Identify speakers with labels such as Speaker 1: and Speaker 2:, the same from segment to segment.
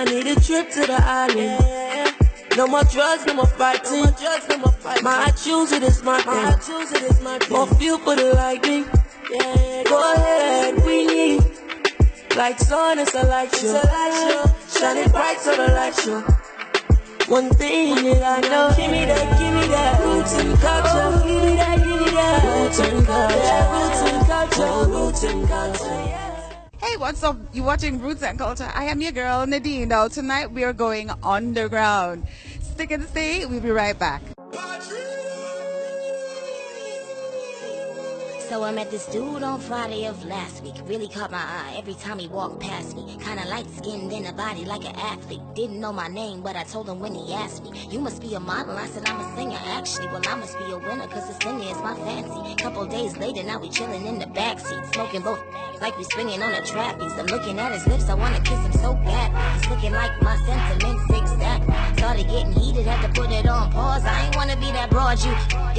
Speaker 1: I need a trip to the island. No more drugs, no more fighting. My choose it is my thing. More fuel for the lightning. Go ahead, we need. Like sun, it's a light show. Shining bright so the light show. One thing that I know. Give me that roots and culture. Give me that roots and culture. Roots and culture.
Speaker 2: Hey, what's up? You're watching Roots and Culture. I am your girl, Nadine. Now, tonight we are going underground. Stick and stay. We'll be right back.
Speaker 3: So I met this dude on Friday of last week. Really caught my eye every time he walked past me. Kinda light-skinned in a body like an athlete. Didn't know my name, but I told him when he asked me, you must be a model. I said, I'm a singer. Actually, well, I must be a winner, cause the singer is my fancy. Couple days later, now we chilling in the backseat, smoking both like we swinging on a trapeze. I'm looking at his lips, I wanna kiss him so bad. He's looking like my sentiments exact. Started getting heated, had to put it on pause. I ain't wanna be that broad you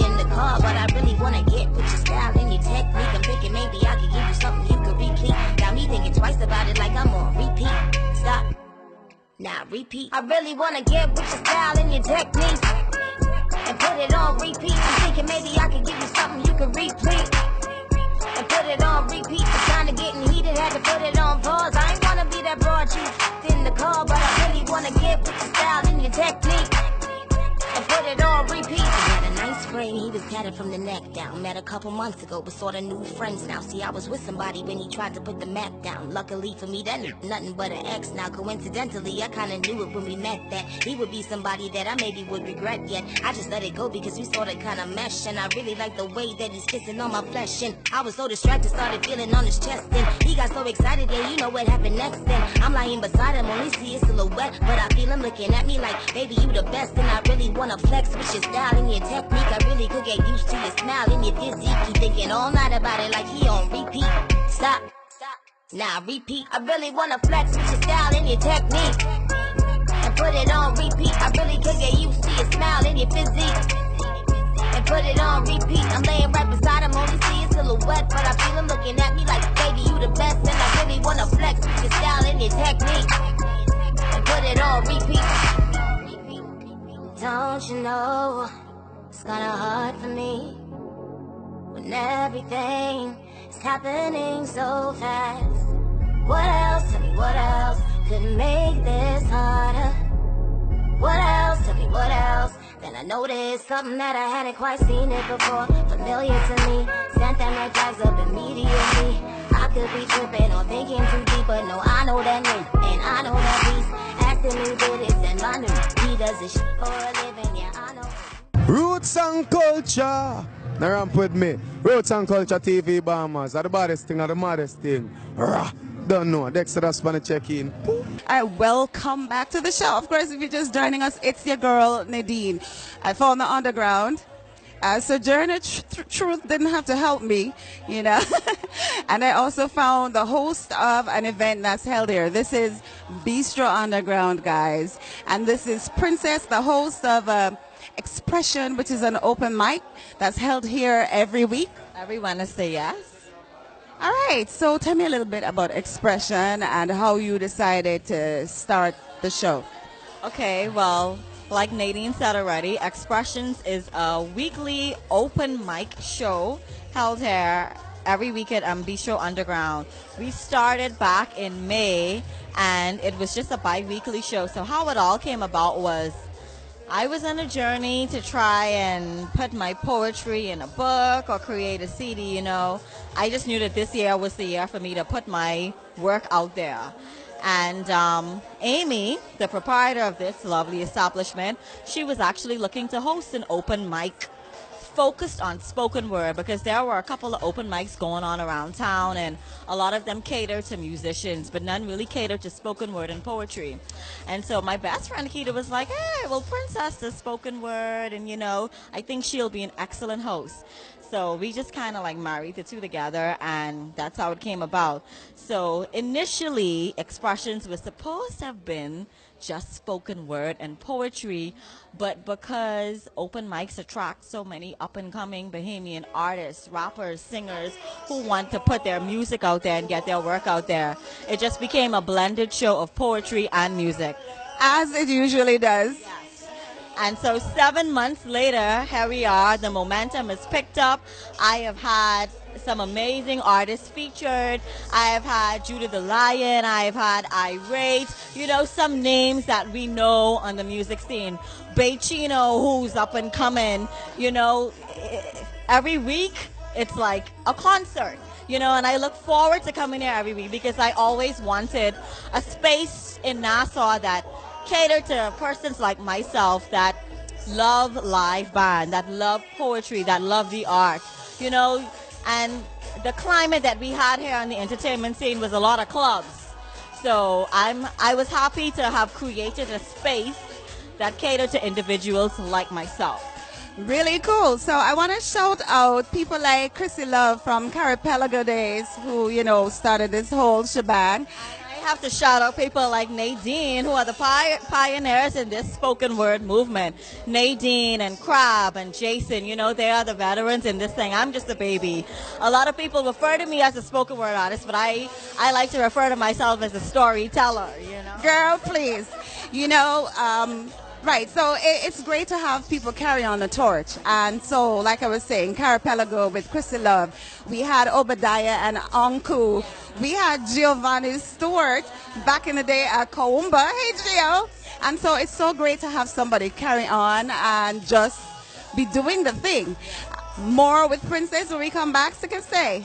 Speaker 3: in the car, but I really wanna get with your style and your technique. I'm thinking maybe I could give you something you could repeat. Got me thinking twice about it like I'm on repeat. Stop. Now repeat. I really wanna get with your style and your technique and put it on repeat. I'm thinking maybe I could give you something you could repeat and put it on repeat. I'm kinda getting heated, had to put it on pause. I ain't wanna be that broad you in the car, but I really wanna get with your style and your technique and put it on repeat. He had a nice frame, he was tatted from the neck down. Met a couple months ago, but sorta new friends now. See, I was with somebody when he tried to put the map down. Luckily for me, that ain't nothing but an ex now. Coincidentally, I kinda knew it when we met that he would be somebody that I maybe would regret yet. I just let it go because we sorta kinda meshed, and I really like the way that he's kissing on my flesh. And I was so distracted, started feeling on his chest, and he got so excited, yeah, you know what happened next. Then I'm lying beside him, only see his silhouette, but I feel him looking at me like, baby, you the best, and I really wanna flex with your style and your technique. I really could get used to your smile and your physique. Keep thinking all night about it like he on repeat. Stop. Now repeat. I really wanna flex with your style and your technique and put it on repeat. I really could get used to your smile and your physique and put it on repeat. I'm laying right beside him, only see his silhouette, but I feel him looking at me like, baby, you the best, and I really wanna flex with your style and your technique and put it on repeat. Don't you know it's kinda hard for me when everything is happening so fast? What else, tell me what else could make this harder? What else, tell me what else? Then I noticed something that I hadn't quite seen it before. Familiar to me, sent them red flags up immediately. I could be tripping or thinking too deep, but no, I know that name and I know that beast. Asking me did it, and I knew he does this shit for a living, yeah, I know.
Speaker 4: Roots and Culture. Now ramp with me. Roots and Culture TV Bahamas. Are the baddest thing, are the maddest thing. Rah. Don't know. Dexter, that's gonna check in.
Speaker 2: Welcome back to the show. Of course, if you're just joining us, it's your girl, Nadine. I found the underground. Sojourner Truth didn't have to help me, you know. And I also found the host of an event that's held here. This is Bistro Underground, guys. And this is Princess, the host of Expression, which is an open mic that's held here every week.
Speaker 5: Every Wednesday, yes.
Speaker 2: All right, so tell me a little bit about Expression and how you decided to start the show.
Speaker 5: Okay, well, like Nadine said already, Expressions is a weekly open mic show held here every week at Bistro Underground. We started back in May, and it was just a bi-weekly show. So how it all came about was I was on a journey to try and put my poetry in a book or create a CD, you know. I just knew that this year was the year for me to put my work out there. And Amy, the proprietor of this lovely establishment, she was actually looking to host an open mic focused on spoken word, because there were a couple of open mics going on around town, and a lot of them catered to musicians, but none really catered to spoken word and poetry. And so my best friend Keita was like, hey, well, Princess does spoken word, and you know, I think she'll be an excellent host. So we just kind of like married the two together, and that's how it came about. So initially, Expressions was supposed to have been just spoken word and poetry, but because open mics attract so many up-and-coming Bahamian artists, rappers, singers who want to put their music out there and get their work out there, it just became a blended show of poetry and music.
Speaker 2: As it usually does.
Speaker 5: And so 7 months later, here we are. The momentum is picked up. I have had some amazing artists featured. I have had Judah the Lion. I have had Irate. You know, some names that we know on the music scene. Baychino, who's up and coming. You know, every week it's like a concert. You know, and I look forward to coming here every week because I always wanted a space in Nassau that cater to persons like myself that love live band, that love poetry, that love the art, you know. And the climate that we had here on the entertainment scene was a lot of clubs. So I was happy to have created a space that catered to individuals like myself.
Speaker 2: Really cool. So I want to shout out people like Chrissy Love from Carapelago days who, you know, started this whole shebang.
Speaker 5: I have to shout out people like Nadine, who are the pioneers in this spoken word movement. Nadine and Crab and Jason, you know, they are the veterans in this thing. I'm just a baby. A lot of people refer to me as a spoken word artist, but I like to refer to myself as a storyteller, you know.
Speaker 2: Girl, please. You know, right, so it's great to have people carry on the torch. And so, like I was saying, Carapelago with Chrissy Love, we had Obadiah and Anku, we had Giovanni Stewart back in the day at Kaumba. Hey, Gio. And so it's so great to have somebody carry on and just be doing the thing. More with Princess when we come back. Stick and stay.